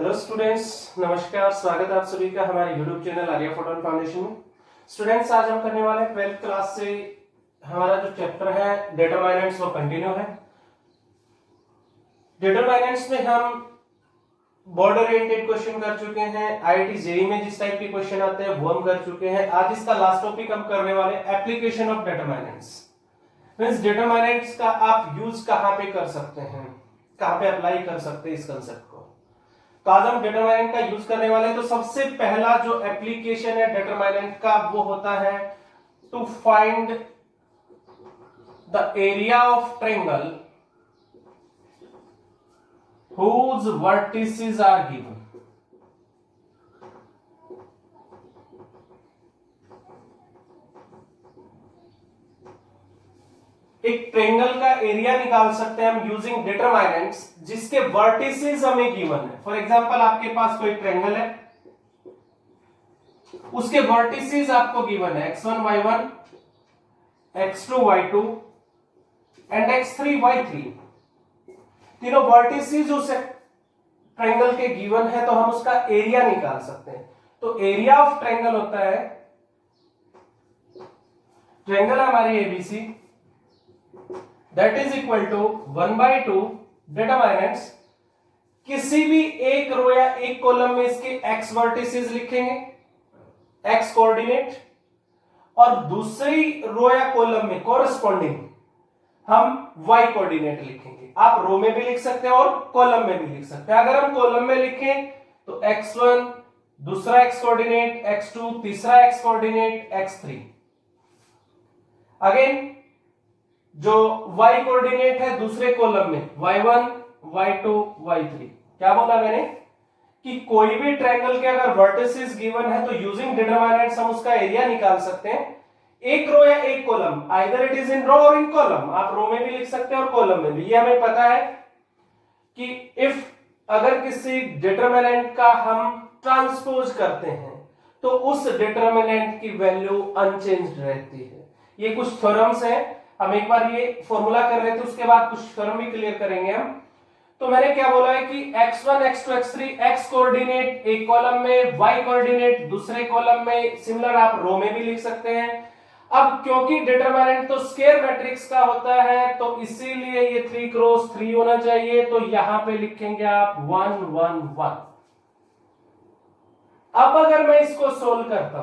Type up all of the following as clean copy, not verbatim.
Hello students, नमस्कार। स्वागत है आप सभी का हमारे YouTube channel Arya photon foundation में। स्टूडेंट्स, आज हम करने वाले हैं 12th क्लास से हमारा जो चैप्टर है डिटरमिनेंट्स वो कंटिन्यू है। डिटरमिनेंट्स में हम बोर्ड ओरिएंटेड क्वेश्चन कर चुके हैं, आईआईटी जेईई में जिस टाइप के क्वेश्चन आते हैं वो हम कर चुके हैं। आज इसका लास्ट टॉपिक हम करने वाले हैं application of determinants. Means determinants का आप यूज कहां पे कर सकते हैं, कहां पे अप्लाई कर सकते हैं इस कांसेप्ट को। तो आज हम डिटरमिनेंट का यूज करने वाले हैं। तो सबसे पहला जो एप्लीकेशन है डिटरमिनेंट का वो होता है to find the area of triangle whose vertices are given। एक ट्रायंगल का एरिया निकाल सकते हैं हम यूजिंग डिटरमिनेंट्स जिसके वर्टिसेस हमें गिवन है। फॉर एग्जांपल, आपके पास कोई ट्रायंगल है, उसके वर्टिसेस आपको गिवन है x1 y1 x2 y2 and x3 y3। तीनों वर्टिसेस उस ट्रायंगल के गिवन है, तो हम उसका एरिया निकाल सकते हैं। तो एरिया ऑफ ट्रायंगल होता है, ट्रायंगल हमारी ABC that is equal to 1/2 determinants. किसी भी एक रो या एक कॉलम में इसके एक्स वर्टिसेस लिखेंगे, एक्स कोऑर्डिनेट, और दूसरी रो या कॉलम में कोरस्पॉन्डिंग हम y कोऑर्डिनेट लिखेंगे। आप रो में भी लिख सकते हैं और कॉलम में भी लिख सकते हैं। अगर हम कॉलम में लिखें तो x1 दूसरा x कोऑर्डिनेट, x2 तीसरा x कोऑर्डिनेट, x3। अगेन जो y कोऑर्डिनेट है दूसरे कॉलम में y1 y2 y3। क्या बोला मैंने कि कोई भी ट्रायंगल के अगर वर्टिसेस गिवन है तो यूजिंग डिटरमिनेंट्स हम उसका एरिया निकाल सकते हैं। एक रो या एक column, either it is in row or in column. आप रो में भी लिख सकते हैं और कॉलम में भी। ये हमें पता है कि इफ अगर किसी डिटरमिनेंट का हम ट्रांसपोज करते हैं तो उस डिटरमिनेंट की वैल्यू अनचेंज्ड रहती है। ये कुछ थ्योरम्स हैं, हम एक बार ये फॉर्मूला कर रहे थे, उसके बाद कुछ थ्योरम भी क्लियर करेंगे हम। तो मैंने क्या बोला है कि x1 x2 x3 x coordinate एक कॉलम में, y कोऑर्डिनेट दूसरे कॉलम में। सिमिलर आप रो में भी लिख सकते हैं। अब क्योंकि डिटरमिनेंट तो स्क्वायर मैट्रिक्स का होता है तो इसीलिए ये 3 क्रॉस 3 होना चाहिए। तो यहां पे लिखेंगे आप 1 1 1। अब अगर मैं इसको सोल्व करता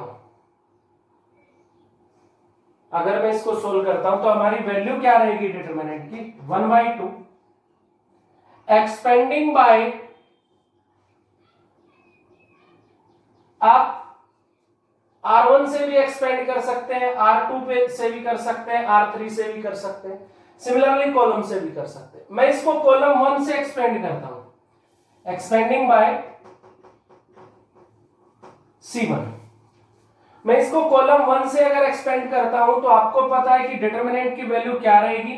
हूं, तो हमारी वैल्यू क्या रहेगी डिटरमिनेंट की? 1/2 एक्सपेंडिंग बाय, आप R1 से भी एक्सपेंड कर सकते हैं, R2 पे से भी कर सकते हैं, R3 से भी कर सकते हैं, सिमिलरली कॉलम से भी कर सकते हैं। मैं इसको कॉलम 1 से एक्सपेंड करता हूं, एक्सपेंडिंग बाय C1। मैं इसको कॉलम 1 से अगर एक्सपेंड करता हूं तो आपको पता है कि डिटरमिनेंट की वैल्यू क्या रहेगी।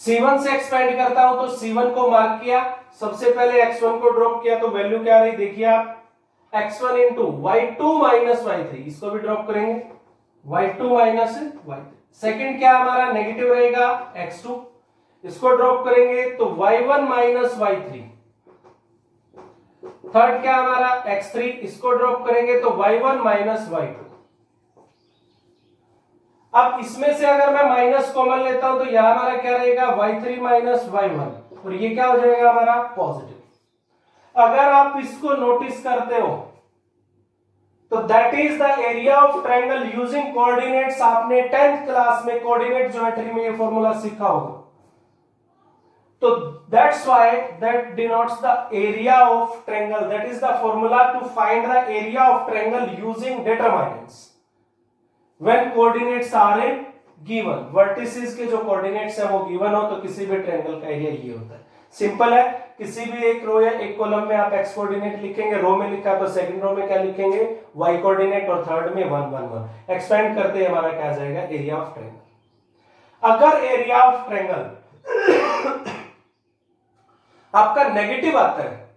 C1 से एक्सपेंड करता हूं तो C1 को मार्क किया, सबसे पहले x1 को ड्रॉप किया, तो वैल्यू क्या रही देखिए आप, x1 into y2 minus y3। इसको भी ड्रॉप करेंगे, y2 माइनस y3। सेकंड क्या हमारा नेगेटिव रहेगा, x2। इसको ड्रॉप करेंगे तो y1 माइनस y3। थर्ड क्या हमारा x3, इसको ड्रॉप करेंगे तो y1 माइनस y2। अब इसमें से अगर मैं माइनस कॉमन लेता हूं तो यहां हमारा क्या रहेगा, y3 माइनस y1, और ये क्या हो जाएगा हमारा पॉजिटिव। अगर आप इसको नोटिस करते हो तो that is the area of triangle using coordinates. आपने 10th क्लास में कोऑर्डिनेट ज्योमेट्री में ये फॉर्मूला सीखा होगा। तो that's why that denotes the area of triangle. That is the formula to find the area of triangle using determinants when coordinates are in given. Vertices के जो coordinates है वो गिवन हो तो किसी भी ट्रायंगल का एरिया ये होता है। सिंपल है, किसी भी एक रो या एक कॉलम में आप x कोऑर्डिनेट लिखेंगे, रो में लिखा तो सेकंड रो में क्या लिखेंगे, y कोऑर्डिनेट, और थर्ड में 1 1 1। एक्सपेंड करते हैं हमारा क्या आ जाएगा, एरिया ऑफ ट्रायंगल। अगर एरिया ऑफ ट्रायंगल आपका नेगेटिव आता है,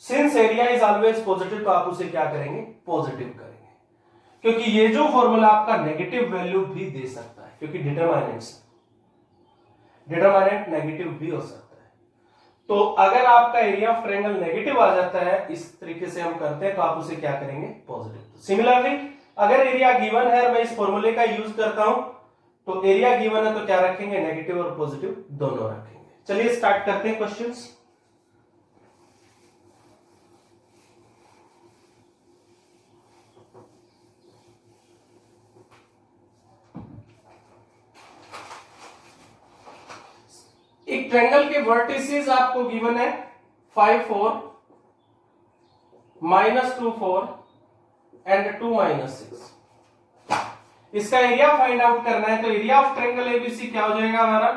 since area is always positive, तो आप उसे क्या करेंगे, पॉजिटिव करेंगे, क्योंकि ये जो फॉर्मूला आपका नेगेटिव वैल्यू भी दे सकता है, क्योंकि डिटरमिनेंट नेगेटिव भी हो सकता है। तो अगर आपका एरिया ऑफ ट्रायंगल नेगेटिव आ जाता है, इस तरीके से हम करते हैं, तो आप उसे क्या करेंगे, पॉजिटिव। सिमिलरली अगर एरिया गिवन है और मैं इस फॉर्मूले का यूज करता हूं, तो एरिया गिवन है तो क्या रखेंगे, नेगेटिव और पॉजिटिव दोनों रखेंगे। चलिए स्टार्ट करते हैं क्वेश्चंस। एक ट्रायंगल के वर्टिसेस आपको गिवन है 5 4 -2 4 एंड 2 -6। इसका एरिया फाइंड आउट करना है, तो एरिया ऑफ ट्रायंगल एबीसी क्या हो जाएगा हमारा,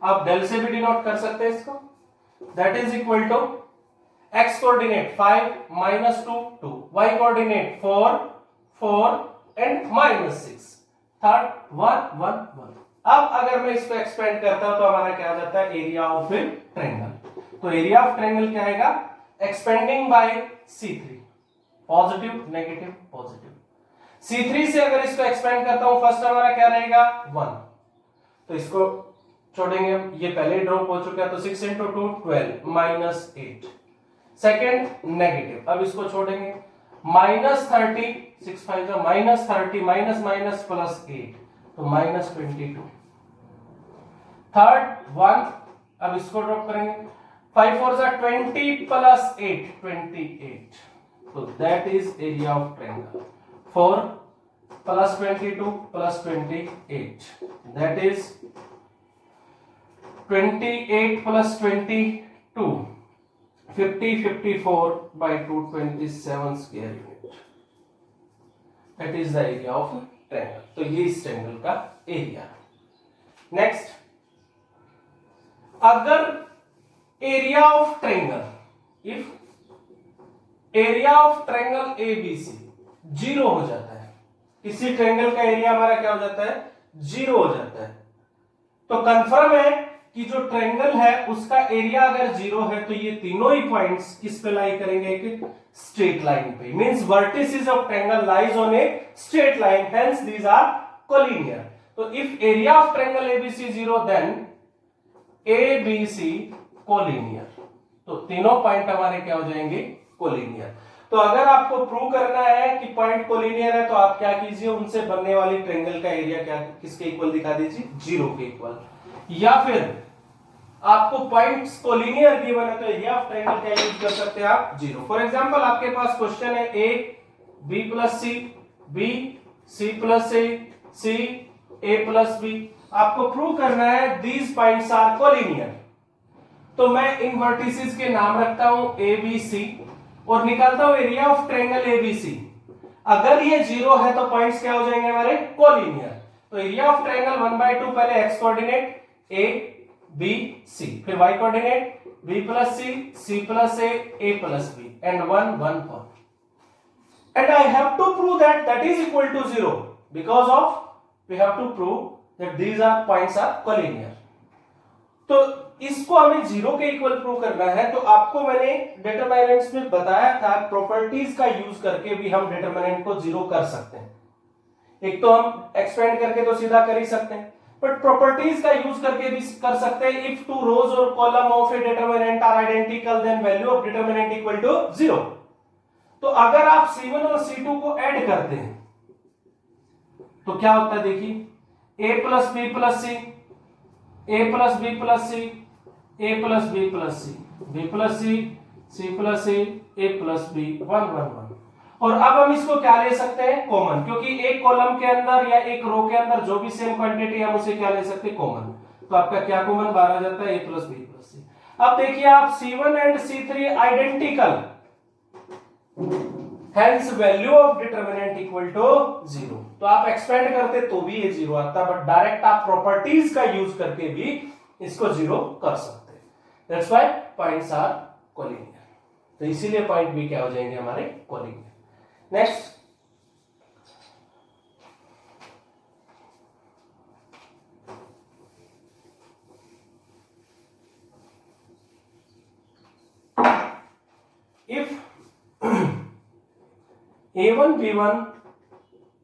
आप डेल से भी डिनोट कर सकते हैं इसको, that is equal to x coordinate 5 -2 2, y coordinate 4 4 and -6, third 1 1 1। अब अगर मैं इसको एक्सपेंड करता हूं तो हमारा क्या आ जाता है, एरिया ऑफ ट्रायंगल। तो एरिया ऑफ ट्रायंगल क्या आएगा, expanding by C3, positive negative positive. C3 से अगर इसको एक्सपेंड करता हूं, फर्स्ट हमारा क्या रहेगा 1, तो इसको छोड़ेंगे, ये पहले ड्रॉप हो चुका है, तो 6 × 2 12 -8। सेकेंड नेगेटिव, अब इसको छोड़ेंगे, -30 6 5 -30 माइनस प्लस 8, तो -22। थर्ड 1, अब इसको ड्रॉप करेंगे, 5 4 20 प्लस 8 28, तो that is area of triangle. 4 plus 22 plus 28, that is 28 plus 22 50 54 by 227 square unit, that is the area of triangle. तो ये इस ट्रायंगल का एरिया। नेक्स्ट, अगर area of triangle, if area of triangle ABC 0 हो जाता है, किसी ट्रायंगल का एरिया हमारा क्या हो जाता है, 0 हो जाता है, तो कंफर्म है कि जो ट्रायंगल है उसका एरिया अगर 0 है, तो ये तीनों ही पॉइंट्स किस पे लाई करेंगे, एक स्ट्रेट लाइन पे, means vertices of triangle lies on a straight line, hence these are collinear. तो if area of triangle ABC 0, then ABC collinear. तो तीनों पॉइंट हमारे क्या हो जाएंगे, कोलिनियर। तो अगर आपको प्रूव करना है कि पॉइंट कोलिनियर है, तो आप क्या कीजिए, उनसे बनने वाली ट्रायंगल का एरिया क्या किसके इक्वल दिखा दीजिए, 0 के इक्वल। या फिर आपको पॉइंट्स कोलिनियर गिवन है, तो एरिया ऑफ ट्रायंगल क्या यूज कर सकते हैं आप, 0। फॉर एग्जांपल आपके पास क्वेश्चन है a b + c, b c + a, c a + b। आपको प्रूव करना है दीज पॉइंट्स आर कोलिनियर, तो मैं इन वर्टिसेस के नाम रखता हूं a b c और निकालता हूं एरिया ऑफ ट्रायंगल abc। अगर ये 0 है तो पॉइंट्स क्या हो जाएंगे हमारे, कोलिनियर। तो एरिया ऑफ ट्रायंगल 1/2 पहले x coordinate a b c, फिर y coordinate b + c c + a + b, and 1 1 4, and I have to prove that is equal to 0, because of we have to prove that these are points are collinear। तो इसको हमें 0 के equal prove करना है, तो आपको मैंने determinants में बताया था, प्रॉपर्टीज का यूज करके भी हम डिटरमिनेंट को 0 कर सकते हैं। एक तो हम एक्सपेंड करके तो सीधा कर ही सकते हैं, बट प्रॉपर्टीज का यूज करके भी कर सकते हैं। इफ टू रोज और column of a determinant are identical, then value of determinant equal to 0। तो अगर आप C1 और C2 को ऐड करते हैं तो क्या होता है, देखिए, a + b + c, a + b + c, a + b + c, b + c, c + a, a + b, 1 1 1। और अब हम इसको क्या ले सकते हैं, कॉमन, क्योंकि एक कॉलम के अंदर या एक रो के अंदर जो भी सेम क्वांटिटी है हम उसे क्या ले सकते हैं, कॉमन। तो आपका क्या कॉमन बाहर आ जाता है, a + b + c। अब देखिए आप C1 and C3 identical, hence value of determinant equal to 0। तो आप एक्सपेंड करते तो भी ये 0 आता, बट डायरेक्ट आप प्रॉपर्टीज का यूज करके भी इसको 0 कर सकते हैं। That's why points are collinear. तो इसीलिए पॉइंट भी क्या हो जाएंगे हमारे, collinear. Next, if a1 b1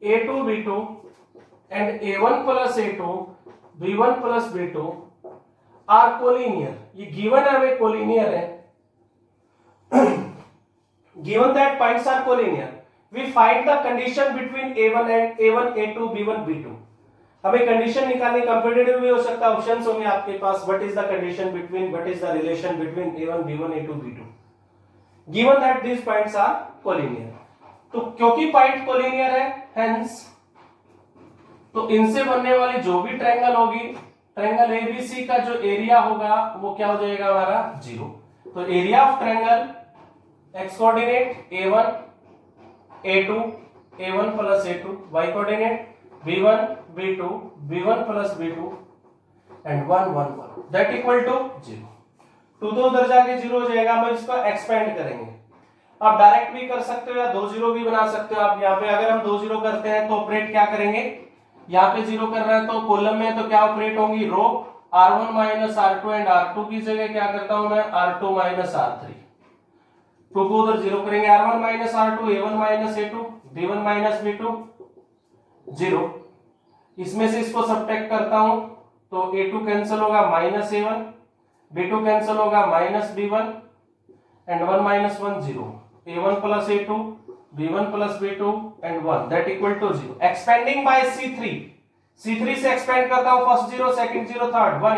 a2 b2 and a1 + a2 b1 + b2 are collinear, ये गिवन है हमें कोलिनियर है, given that points are collinear we find the condition between a1 and a1 a2 b1 b2। हमें condition निकालनी, competitive भी हो सकता है, ऑप्शंस होंगे आपके पास, what is the condition between, what is the relation between a1 b1 a2 b2 given that these points are collinear। तो क्योंकि पॉइंट कोलिनियर है हेंस तो इनसे बनने वाली जो भी ट्रायंगल होगी, ट्रायंगल एबीसी का जो एरिया होगा वो क्या हो जाएगा हमारा 0। तो area of triangle x coordinate a1 a2 a1 plus a2, y coordinate b1 b2 b1 plus b2 and 1 1 1 that equal to 0। To तो उधर जाके 0 हो जाएगा, हम इसको एक्सपेंड करेंगे। आप डायरेक्ट भी कर सकते हो या 2 0 भी बना सकते हो आप। यहाँ पे अगर हम 2 0 करते हैं तो ऑपरेट क्या करेंगे, यहाँ पे 0 कर रहे हैं तो कॉलम में तो क्या ऑपरेट होंगी रो, r1 minus r2 and r2 की जगह क्या करता हूं मैं r2 माइनस r3, टू को उधर 0 करेंगे, r1 minus r2 a1 minus a2 b1 minus b2 0। इसमें से इसको सब्ट्रैक्ट करता हूं तो a2 कैंसिल होगा माइनस a1, b2 कैंसिल होगा minus b1 and 1 minus 1 0, a1 plus a2 b1 plus b2 and 1 that equal to 0। Expanding by c3 से expand करता हूं, first 0 second 0 third 1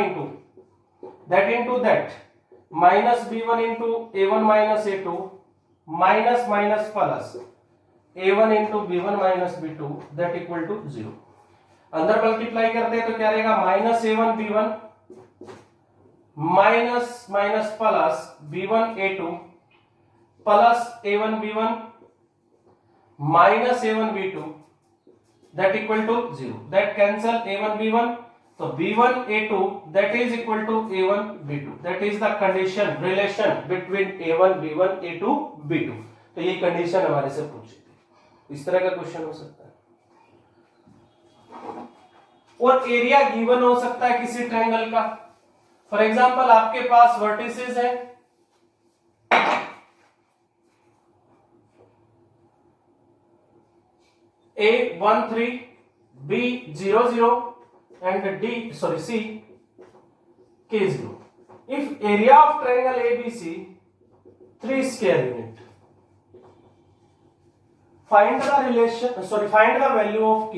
into that minus b1 into a1 minus a2 minus minus plus a1 into b1 minus b2 that equal to 0। अंदर multiply करते हैं तो क्या रहेगा minus a1 b1 minus minus plus b1 a2 plus a1 b1 minus a1 b2 that equal to 0। That cancel a1 b1 तो b1 a2 that is equal to a1 b2 that is the condition relation between a1 b1 a2 b2। तो ये condition हमारे से पूछी थी, इस तरह का क्वेश्चन हो सकता है। और एरिया गिवन हो सकता है किसी ट्रायंगल का, फॉर एग्जांपल आपके पास वर्टिसेस है A13 B00 and C K0 if area of triangle ABC 3 square unit, find the value of K।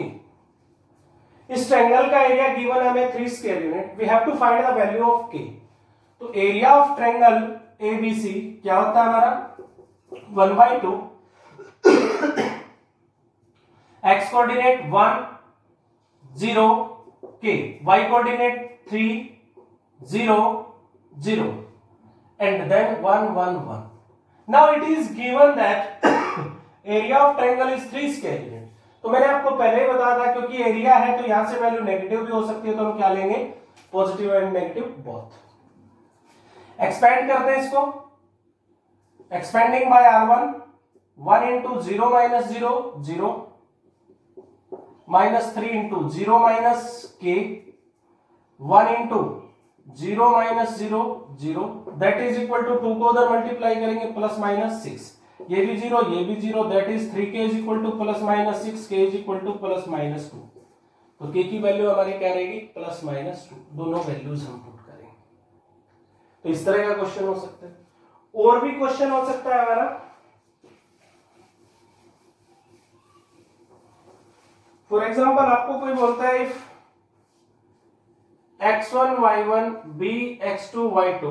इस ट्रायंगल का एरिया गिवन है हमें 3 square unit, we have to find the value of K। तो area of triangle ABC क्या होता है हमारा 1/2 x coordinate 1 0 k, y coordinate 3 0 0 and then 1 1 1। now it is given that area of triangle is 3 square unit। तो मैंने आपको पहले ही बताया था क्योंकि एरिया है तो यहां से वैल्यू नेगेटिव भी हो सकती है, तो हम क्या लेंगे positive and negative both. Expand करते हैं इसको, expanding bye r1 1 into 0 minus 0 0 minus 3 into 0 minus k 1 into 0 minus 0 0 that is equal to 2 को उधर मल्टीप्लाई करेंगे प्लस माइनस 6, ये भी 0 ये भी 0 that is 3k is equal to plus minus 6 k is equal to plus minus 2। तो k की value हमारी क्या रहेगी प्लस माइनस 2, दोनों वैल्यूज हम पुट करेंगे। तो इस तरह का क्वेश्चन हो सकता है। और भी क्वेश्चन हो सकता है हमारा, फॉर एग्जाम्पल आपको कोई बोलता है if x1 y1 b x2 y2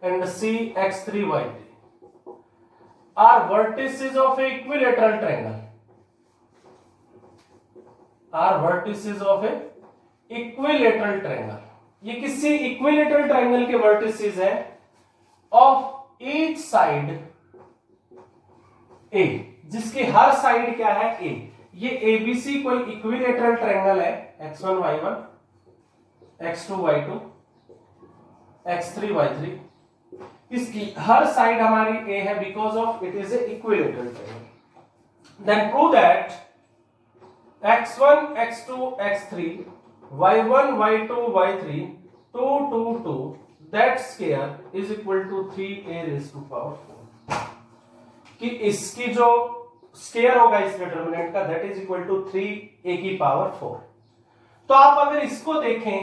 and c x3 y3 are vertices of a equilateral triangle, are vertices of a equilateral triangle। ये किसी इक्विलेटरल ट्रायंगल के वर्टिसेस हैं ऑफ ईच साइड ए, जिसकी हर साइड क्या है ए। ये एबीसी कोई इक्विलेटरल ट्रायंगल है, x1 y1 x2 y2 x3 y3, इसकी हर साइड हमारी ए है because of it is a equilateral triangle. Then prove that x1 x2 x3 y1 y2 y3 2 2 2 that square is equal to 3a raised to power 4, कि इसकी जो square होगा इस determinant का that is equal to 3a की power 4। तो आप अगर इसको देखें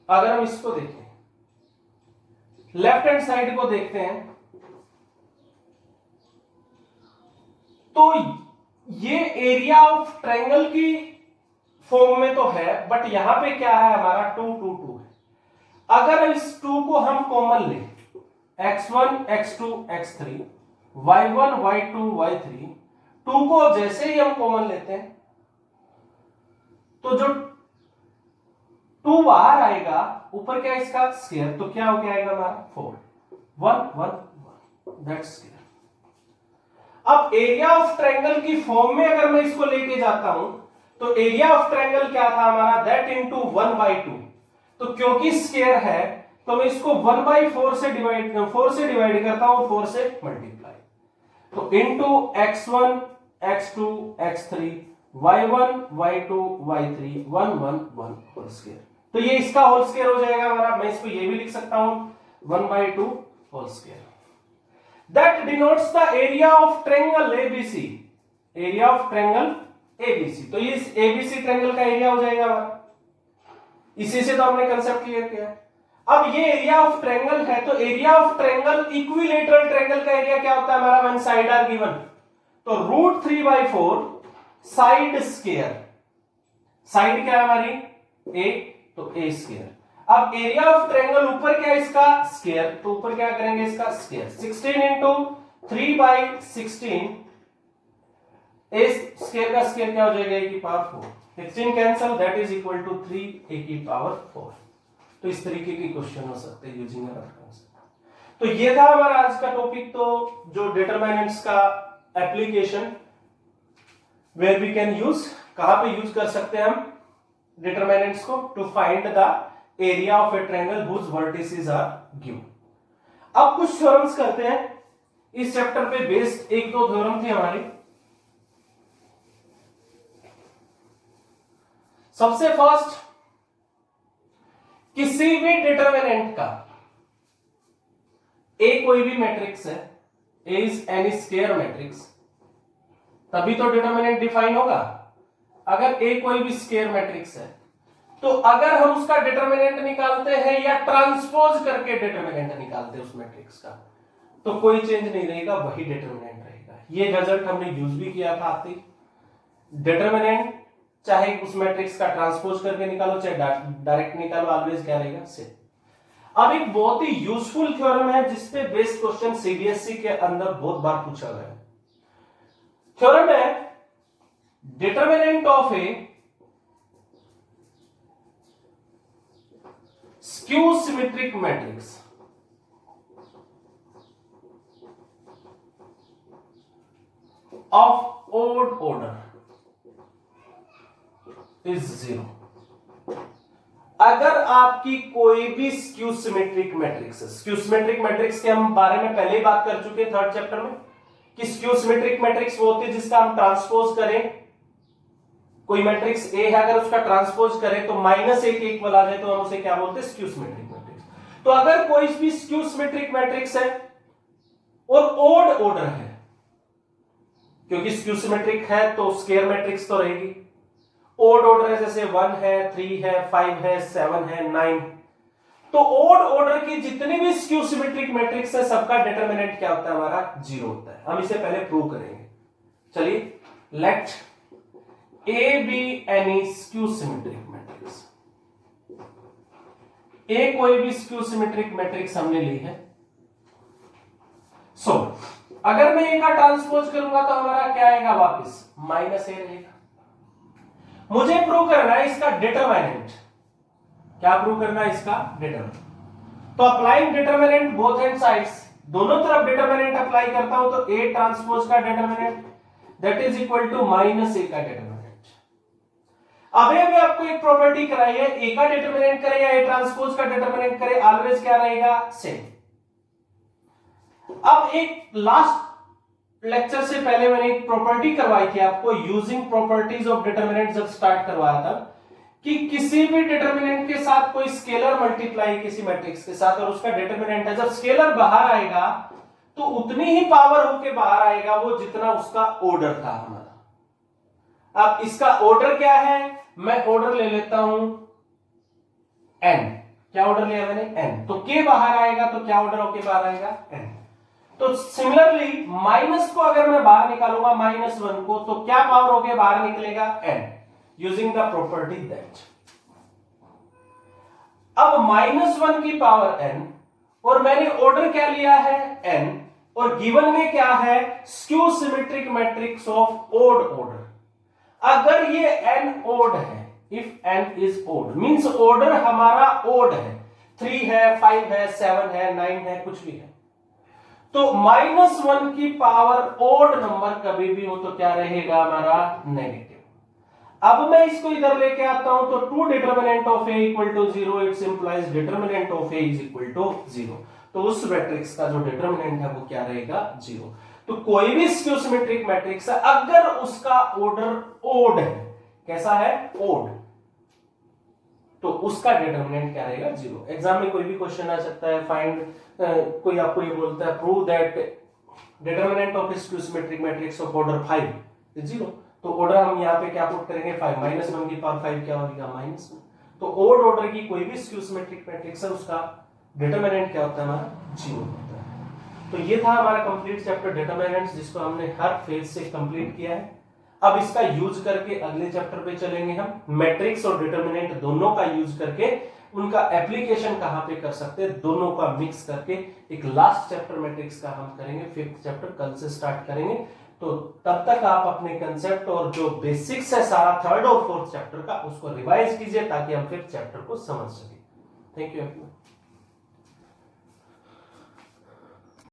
अगर हम इसको देखें, लेफ्ट हैंड साइड को देखते हैं, तो ये एरिया ऑफ ट्रायंगल की फॉर्म में तो है, बट यहां पे क्या है हमारा 2 2 2 है। अगर इस 2 को हम कॉमन ले, x1 x2 x3 y1 y2 y3, 2 को जैसे ही हम कॉमन लेते हैं तो जो 2 बाहर आएगा, ऊपर क्या इसका स्क्वायर, तो क्या हो जाएगा हमारा 4 1 1 1, दैट्स स्क्वायर। अब एरिया ऑफ ट्रायंगल की फॉर्म में अगर मैं इसको लेके जाता हूं तो एरिया ऑफ ट्रायंगल क्या था हमारा, दैट इनटू 1/2। तो क्योंकि स्क्वायर है तो मैं इसको 1/4 से डिवाइड करता हूं, 4 से मल्टीप्लाई, तो into x1 x2 x3 y1 y2 y3 1 1 1 whole square. तो ये इसका होल स्क्वायर हो जाएगा हमारा। मैं इसको ये भी लिख सकता हूं 1/2 whole square. That denotes the area of triangle ABC, area of triangle ABC। तो ये ABC ट्रायंगल का एरिया हो जाएगा हमारा। इसी से तो हमने कंसेप्ट क्लियर किया है। अब ये एरिया ऑफ ट्रायंगल है, तो area of triangle equilateral triangle का एरिया क्या होता है हमारा, व्हेन साइड आर गिवन, तो √3/4 साइड स्क्वायर। साइड क्या है हमारी A, तो A स्क्वायर। अब एरिया ऑफ ट्रायंगल ऊपर क्या है इसका स्क्वायर, तो ऊपर क्या करेंगे इसका स्क्वायर, 16 इंटू 3/16, A स्क्वायर का स्क्वायर क्या हो जाएगा A की power 4, 16 cancel, that is equal to 3 A की पावर 4। तो इस तरीके के क्वेश्चन हो सकते हैं यूजिंग अ रफ कॉन्सेप्ट। तो ये था हमारा आज का टॉपिक, तो जो डिटरमिनेंट्स का application, where we can use, कहां पे यूज कर सकते हैं हम डिटरमिनेंट्स को, to find the area of a triangle whose vertices are given. अब कुछ थ्योरम्स करते हैं इस चैप्टर पे बेस्ड, एक दो थ्योरम थी हमारी। सबसे फर्स्ट, किसी भी डिटरमिनेंट का, ए कोई भी मैट्रिक्स है, ए इज एनी स्क्वायर मैट्रिक्स, तभी तो डिटरमिनेंट डिफाइन होगा। अगर ए कोई भी स्क्वायर मैट्रिक्स है तो अगर हम उसका डिटरमिनेंट निकालते हैं या ट्रांसपोज करके डिटरमिनेंट निकालते हैं उस मैट्रिक्स का, तो कोई चेंज नहीं रहेगा, वही डिटरमिनेंट रहेगा। ये रिजल्ट हमने यूज भी किया था आती। डिटरमिनेंट चाहे उस मैट्रिक्स का ट्रांसपोज करके निकालो चाहे डायरेक्ट निकालो, ऑलवेज क्या रहेगा सेम। अब एक बहुत ही यूजफुल थ्योरम है जिसपे बेस्ड क्वेश्चन सीबीएसई के अंदर बहुत बार पूछा गया है। थ्योरम है determinant of a skew symmetric matrix of odd order is 0। अगर आपकी कोई भी स्क्यू सिमेट्रिक मैट्रिक्स है, स्क्यू सिमेट्रिक मैट्रिक्स के हम बारे में पहले ही बात कर चुके हैं थर्ड चैप्टर में, कि स्क्यू सिमेट्रिक मैट्रिक्स वो होती है जिसका हम ट्रांसपोज करें, कोई मैट्रिक्स ए है अगर उसका ट्रांसपोज करें तो -1 के इक्वल आ जाए तो हम उसे क्या बोलते हैं, स्क्यू सिमेट्रिक मैट्रिक्स। तो अगर कोई भी स्क्यू सिमेट्रिक मैट्रिक्स है और ओड ऑर्डर है, क्योंकि स्क्यू सिमेट्रिक है तो स्क्वायर मैट्रिक्स तो रहेगी, ओड ऑर्डर है जैसे 1 है 3 है 5 है 7 है 9, तो ओड ऑर्डर की जितनी भी स्क्यू सिमेट्रिक मैट्रिक्स है सबका डिटरमिनेंट क्या होता है हमारा 0 होता है। हम इसे पहले प्रूव करेंगे। चलिए, let a be any skew symmetric matrix. A कोई भी स्क्यू सिमेट्रिक मैट्रिक्स हमने ली है। सो अगर मैं ए का ट्रांसपोज करूंगा तो हमारा क्या आएगा वापस -a रहेगा। मुझे प्रूव करना है इसका डिटरमिनेंट। क्या प्रूव करना है इसका डिटरमिनेंट? तो applying determinant both hand sides, दोनों तरफ डिटरमिनेंट अप्लाई करता हूं तो ए ट्रांसपोज का determinant that is equal to -a का डिटरमिनेंट। अभी अभी आपको एक प्रॉपर्टी कराई है, ए का डिटरमिनेंट करे या ए ट्रांसपोज का डिटरमिनेंट करे, ऑलवेज क्या रहेगा सेम। अब एक लास्ट लेक्चर से पहले मैंने एक प्रॉपर्टी करवाई थी आपको, यूजिंग प्रॉपर्टीज ऑफ डिटरमिनेंट, जब स्टार्ट करवाया था कि किसी भी डिटरमिनेंट के साथ कोई स्केलर मल्टीप्लाई किसी मैट्रिक्स के साथ और उसका डिटरमिनेंट है, जब स्केलर बाहर आएगा तो उतनी ही पावर होके बाहर आएगा वो जितना उसका ऑर्डर था हमारा। अब इसका ऑर्डर क्या है, मैं ऑर्डर ले लेता हूं n, क्या ऑर्डर लिया मैंने, n, तो k बाहर आएगा तो क्या ऑर्डर ऑफ के बाहर आएगा, n। तो सिमिलरली माइनस को अगर मैं बाहर निकालूंगा -1 को, तो क्या पावर होके बाहर निकलेगा, n, using the property that. अब -1 की पावर n और मैंने ऑर्डर क्या लिया है, n, और गिवन में क्या है, skew symmetric matrix of odd order. अगर ये n ओड है, if n is odd means order हमारा ओड है, 3 है, 5 है, 7 है, 9 है, कुछ भी है, तो -1 की पावर ओड नंबर कभी भी हो तो क्या रहेगा हमारा, नेगेटिव। अब मैं इसको इधर लेके आता हूं तो 2 determinant of a equal to 0, it's implies determinant of a is equal to 0। तो उस मैट्रिक्स का जो डिटर्मिनेंट है वो क्या रहेगा, 0। तो कोई भी स्क्यू सिमेट्रिक मैट्रिक्स है, अगर उसका ऑर्डर ओड है, कैसा है, ओड, तो उसका डिटर्मिनेंट क्या रहेगा, 0। एग्जाम में कोई भी क्वेश्चन आ सकता है, फाइंड कोई आपको ये बोलता है prove that determinant of skew symmetric matrix of order 5 is 0, तो ऑर्डर हम यहाँ पे क्या पुट करेंगे, 5, -1 की पावर 5 क्या होगा, -1। तो ओड ऑर्डर की कोई भी स्क्यू सिमेट्रिक मैट्रिक्स है, उसका डिटर्मिनेंट क्या होता है हमारा, 0 होता है। तो ये था हमारा कंप्लीट चैप्टर डिटर्मिनेंट्स, जिसको हमने हर फेज से कंप्लीट किया है। अब इसका यूज करके अगले चैप्टर पे चलेंगे हम, मैट्रिक्स और डिटर्मिनेंट दोनों का यूज करके उनका एप्लीकेशन कहां पे कर सकते हैं, दोनों का मिक्स करके एक लास्ट चैप्टर मैट्रिक्स का हम करेंगे, 5th चैप्टर कल से स्टार्ट करेंगे। तो तब तक आप अपने कंसेप्ट और जो बेसिक्स है सारा 3rd और 4th चैप्टर का, उसको रिवाइज कीजिए ताकि हम 5th चैप्टर को समझ सके। Thank you.